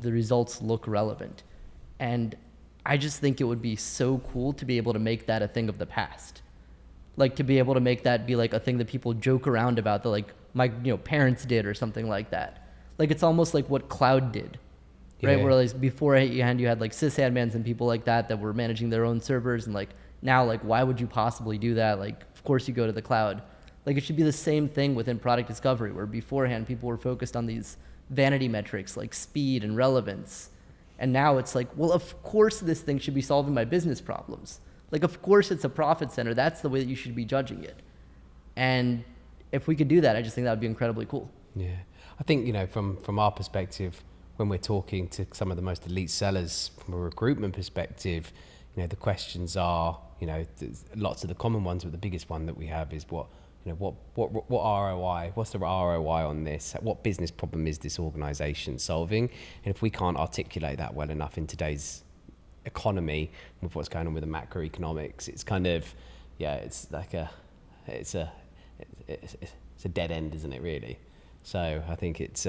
S3: the results look relevant. And I just think it would be so cool to be able to make that a thing of the past. Like, to be able to make that be like a thing that people joke around about, that like my parents did or something like that. Like, it's almost like what cloud did, right?
S2: Yeah.
S3: Where like beforehand you had like sysadmins and people like that were managing their own servers, and like now, like, why would you possibly do that? Like, of course you go to the cloud. Like, it should be the same thing within product discovery, where beforehand people were focused on these vanity metrics like speed and relevance. And now it's like, well, of course this thing should be solving my business problems. Like, of course it's a profit center. That's the way that you should be judging it. And if we could do that, I just think that would be incredibly cool.
S2: Yeah. I think, from our perspective, when we're talking to some of the most elite sellers from a recruitment perspective, the questions are, there's lots of the common ones, but the biggest one that we have is what ROI, what's the ROI on this? What business problem is this organization solving? And if we can't articulate that well enough in today's economy with what's going on with the macroeconomics, it's kind of, it's like it's a dead end, isn't it, really? So I think it's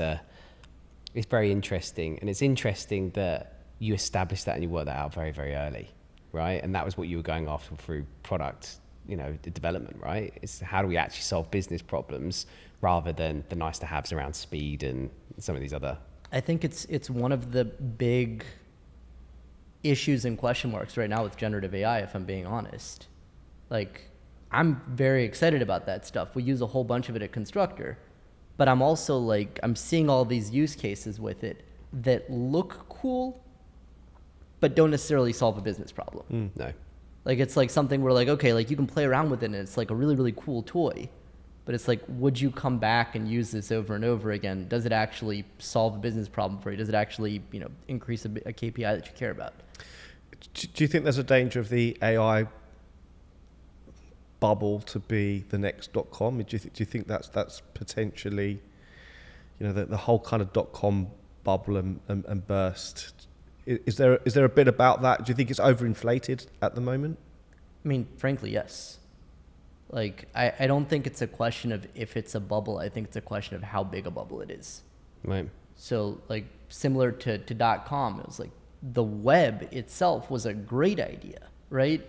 S2: very interesting. And it's interesting that you established that and you worked that out very, very early, right? And that was what you were going after through product the development, right? It's how do we actually solve business problems rather than the nice to haves around speed and some of these other.
S3: I think it's one of the big issues and question marks right now with generative AI, if I'm being honest. Like, I'm very excited about that stuff. We use a whole bunch of it at Constructor, but I'm also like, I'm seeing all these use cases with it that look cool, but don't necessarily solve a business problem.
S2: No.
S3: Like, it's like something where like, okay, like you can play around with it and it's like a really, really cool toy, but it's like, would you come back and use this over and over again? Does it actually solve a business problem for you? Does it actually, increase a KPI that you care about?
S1: Do you think there's a danger of the AI bubble to be the next .com? Do you think that's potentially, the whole kind of .com bubble and burst? Is there a bit about that? Do you think it's overinflated at the moment?
S3: I mean, frankly, yes. Like, I don't think it's a question of if it's a bubble. I think it's a question of how big a bubble it is.
S2: Right.
S3: So, like, similar to .com, it was like the web itself was a great idea, right?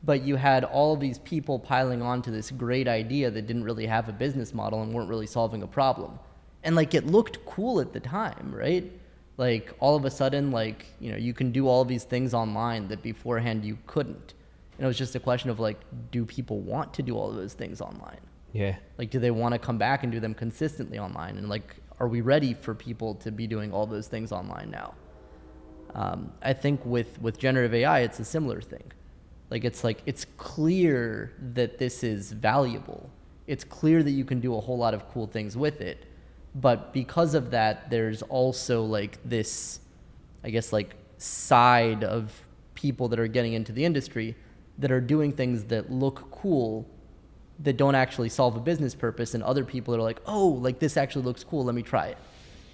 S3: But you had all of these people piling onto this great idea that didn't really have a business model and weren't really solving a problem. And, like, it looked cool at the time, right? Like, all of a sudden, like, you can do all these things online that beforehand you couldn't. And it was just a question of, like, do people want to do all of those things online?
S2: Yeah.
S3: Like, do they want to come back and do them consistently online? And, like, are we ready for people to be doing all those things online now? I think with generative AI, it's a similar thing. Like, it's clear that this is valuable. It's clear that you can do a whole lot of cool things with it. But because of that, there's also like this, I guess, like side of people that are getting into the industry that are doing things that look cool that don't actually solve a business purpose, and other people that are like, oh, like this actually looks cool, let me try it.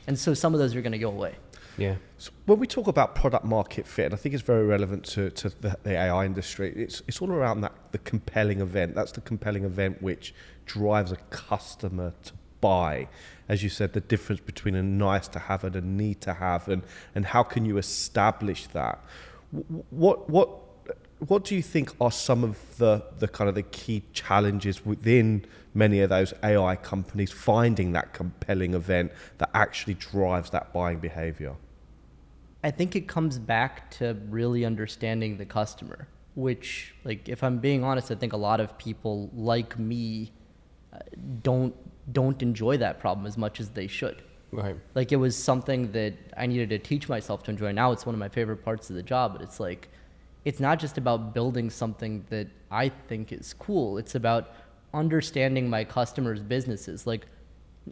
S3: And so some of those are going to go away.
S2: Yeah.
S1: So when we talk about product market fit, and I think it's very relevant to the AI industry, it's all around the compelling event. That's the compelling event which drives a customer to buy. As you said, the difference between a nice to have and a need to have, and how can you establish that? What do you think are some of the kind of the key challenges within many of those AI companies finding that compelling event that actually drives that buying behavior?
S3: I think it comes back to really understanding the customer, which, like, if I'm being honest, I think a lot of people like me don't don't enjoy that problem as much as they should.
S2: Right.
S3: Like, it was something that I needed to teach myself to enjoy. Now it's one of my favorite parts of the job, but it's like, it's not just about building something that I think is cool. It's about understanding my customers' businesses. Like,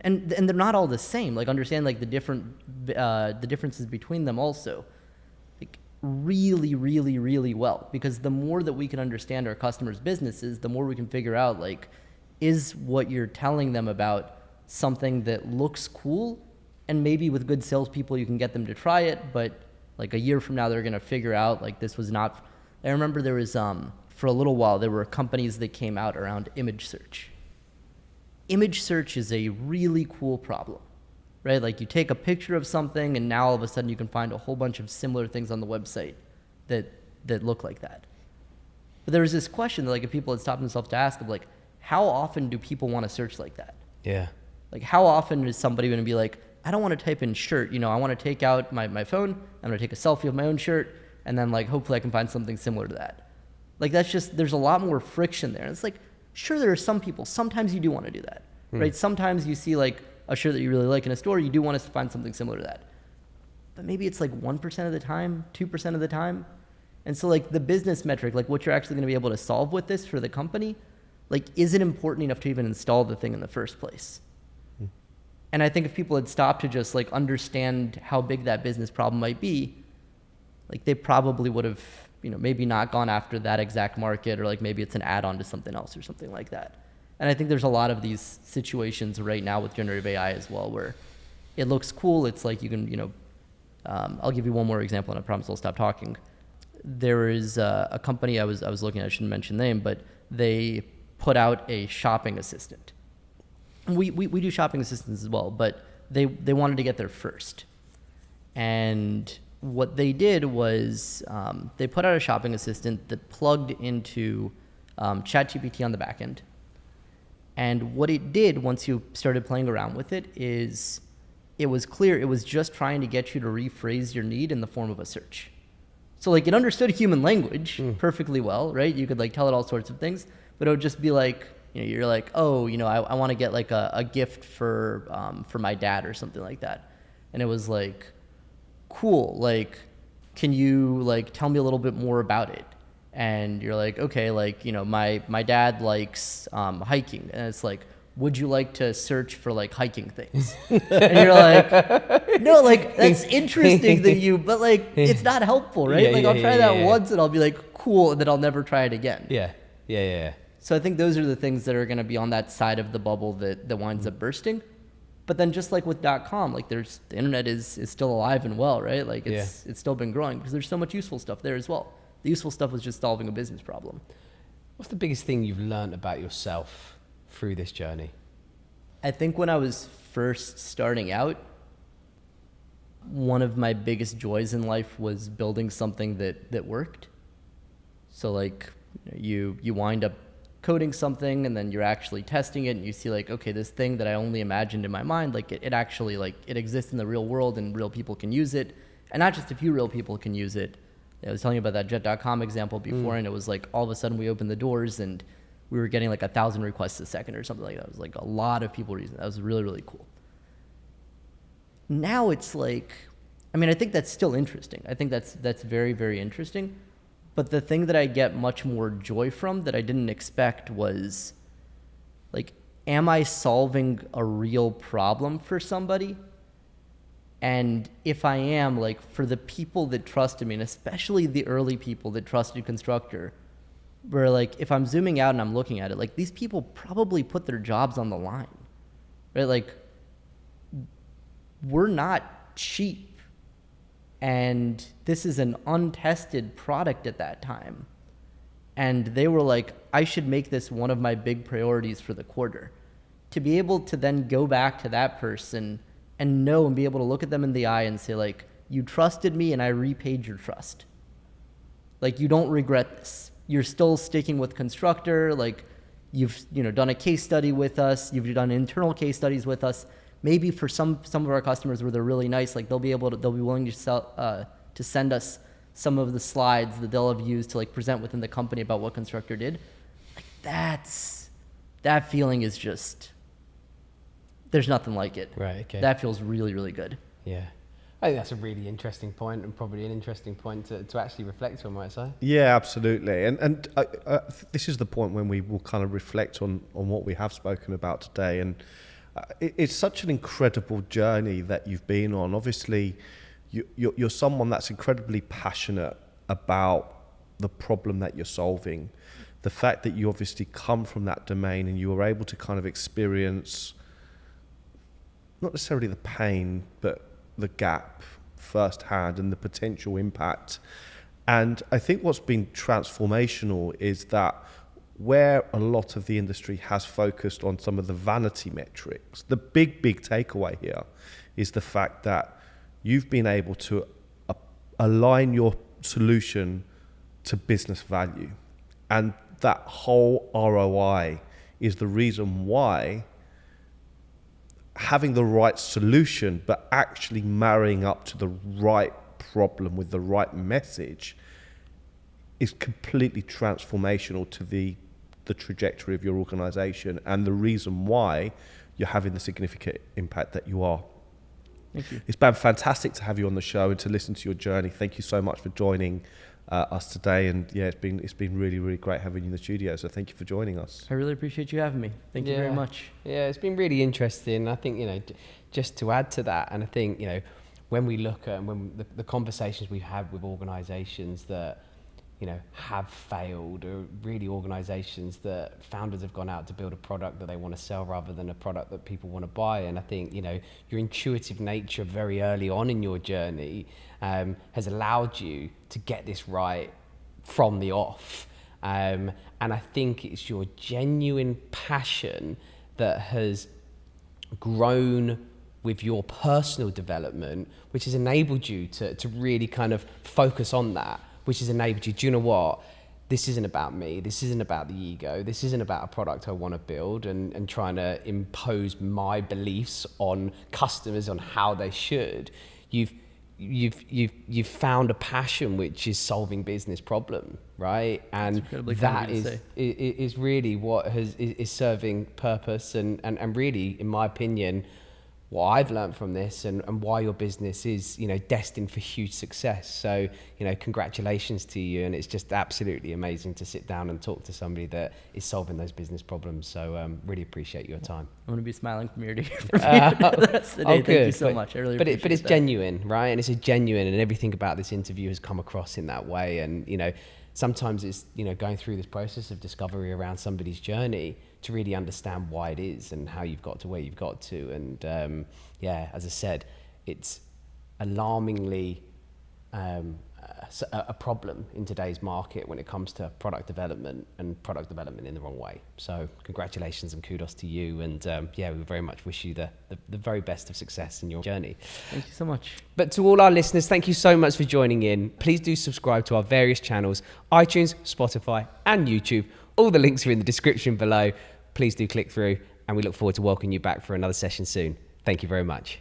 S3: and they're not all the same. Like, understand like the differences between them also. Like, really, really, really well. Because the more that we can understand our customers' businesses, the more we can figure out, like, is what you're telling them about something that looks cool? And maybe with good salespeople, you can get them to try it, but like a year from now, they're going to figure out like this was not. I remember there was, for a little while, there were companies that came out around image search. Image search is a really cool problem, right? Like, you take a picture of something and now all of a sudden you can find a whole bunch of similar things on the website that look like that. But there was this question that, like, if people had stopped themselves to ask of, like, how often do people want to search like that?
S2: Yeah.
S3: Like, how often is somebody going to be like, I don't want to type in shirt, you know, I want to take out my phone, I'm going to take a selfie of my own shirt, and then, like, hopefully I can find something similar to that. Like, that's just, there's a lot more friction there. And it's like, sure, there are some people, sometimes you do want to do that, right? Sometimes you see, like, a shirt that you really like in a store, you do want us to find something similar to that. But maybe it's like 1% of the time, 2% of the time. And so, like, the business metric, like what you're actually going to be able to solve with this for the company, like, is it important enough to even install the thing in the first place? And I think if people had stopped to just, like, understand how big that business problem might be, like, they probably would have, you know, maybe not gone after that exact market, or like maybe it's an add-on to something else or something like that. And I think there's a lot of these situations right now with generative AI as well, where it looks cool. It's like you can, you know, I'll give you one more example and I promise I'll stop talking. There is a company I was looking at, I shouldn't mention the name, but they put out a shopping assistant. We do shopping assistants as well, but they wanted to get there first. And what they did was they put out a shopping assistant that plugged into ChatGPT on the back end. And what it did once you started playing around with it is it was clear it was just trying to get you to rephrase your need in the form of a search. So, like, it understood human language perfectly well, right? You could, like, tell it all sorts of things, but it would just be like, you know, you're like, oh, you know, I want to get like a gift for my dad or something like that. And it was like, cool, like, can you, like, tell me a little bit more about it? And you're like, okay, like, you know, my dad likes hiking. And it's like, would you like to search for, like, hiking things? And you're like, no, like, that's interesting that you, but, like, it's not helpful, right?
S2: Yeah,
S3: like,
S2: yeah,
S3: I'll try
S2: yeah,
S3: that
S2: yeah.
S3: once and I'll be like, cool, and then I'll never try it again.
S2: Yeah.
S3: So I think those are the things that are going to be on that side of the bubble that winds up bursting. But then just like with .com, like, the internet is still alive and well, right? Like, it's still been growing because there's so much useful stuff there as well. The useful stuff was just solving a business problem.
S2: What's the biggest thing you've learned about yourself through this journey?
S3: I think when I was first starting out, one of my biggest joys in life was building something that worked. So, like, you wind up coding something and then you're actually testing it and you see, like, okay, this thing that I only imagined in my mind, like, it actually, like, it exists in the real world and real people can use it. And not just a few real people can use it. I was telling you about that jet.com example before, and it was like all of a sudden we opened the doors and we were getting like 1,000 requests a second or something like that. It was like a lot of people using it. That was really, really cool. Now it's like, I mean, I think that's still interesting. I think that's very, very interesting. But the thing that I get much more joy from that I didn't expect was, like, am I solving a real problem for somebody? And if I am, like, for the people that trusted me, and especially the early people that trusted Constructor, where, like, if I'm zooming out and I'm looking at it, like, these people probably put their jobs on the line, right? Like, we're not cheap. And this is an untested product at that time. And they were like, I should make this one of my big priorities for the quarter. To be able to then go back to that person and know and be able to look at them in the eye and say, like, you trusted me and I repaid your trust. Like, you don't regret this. You're still sticking with Constructor. Like, you've, you know, done a case study with us. You've done internal case studies with us. Maybe for some of our customers where they're really nice, like, they'll be willing to send us some of the slides that they'll have used to, like, present within the company about what Constructor did. Like, that feeling is just there's nothing like it.
S2: Right, okay.
S3: That feels really, really good.
S2: Yeah. I think that's a really interesting point, and probably an interesting point to actually reflect on, might I say.
S1: Yeah, absolutely. And this is the point when we will kind of reflect on what we have spoken about today. And it's such an incredible journey that you've been on. Obviously, you're someone that's incredibly passionate about the problem that you're solving. The fact that you obviously come from that domain and you were able to kind of experience not necessarily the pain, but the gap firsthand and the potential impact. And I think what's been transformational is that where a lot of the industry has focused on some of the vanity metrics, the big takeaway here is the fact that you've been able to align your solution to business value. And that whole ROI is the reason why having the right solution, but actually marrying up to the right problem with the right message is completely transformational to the trajectory of your organization and the reason why you're having the significant impact that you are.
S3: Thank you.
S1: It's been fantastic to have you on the show and to listen to your journey. Thank you so much for joining us today, and yeah, it's been really great having you in the studio, so thank you for joining us.
S3: I really appreciate you having me. Thank you very much.
S2: Yeah, it's been really interesting. I think, just to add to that, and I think, when we look at, and when the conversations we've had with organizations that, have failed, or really organizations that founders have gone out to build a product that they want to sell rather than a product that people want to buy. And I think, your intuitive nature very early on in your journey has allowed you to get this right from the off. And I think it's your genuine passion that has grown with your personal development, which has enabled you to really kind of focus on that, which has enabled you, do you know what? This isn't about me. This isn't about the ego. This isn't about a product I want to build and trying to impose my beliefs on customers on how they should. You've found a passion which is solving business problem, right? And that is really what is serving purpose and really, in my opinion, what I've learned from this and why your business is, destined for huge success. So, congratulations to you. And it's just absolutely amazing to sit down and talk to somebody that is solving those business problems. So, really appreciate your time.
S3: I'm going to be smiling from ear to ear for the rest of the day. Thank you so much. I really appreciate it.
S2: But it's genuine, right? And it's a genuine, and everything about this interview has come across in that way. And, sometimes it's, going through this process of discovery around somebody's journey to really understand why it is and how you've got to where you've got to. And as I said, it's alarmingly a problem in today's market when it comes to product development and product development in the wrong way. So congratulations and kudos to you. And we very much wish you the very best of success in your journey.
S3: Thank you so much.
S2: But to all our listeners, thank you so much for joining in. Please do subscribe to our various channels, iTunes, Spotify, and YouTube. All the links are in the description below. Please do click through, and we look forward to welcoming you back for another session soon. Thank you very much.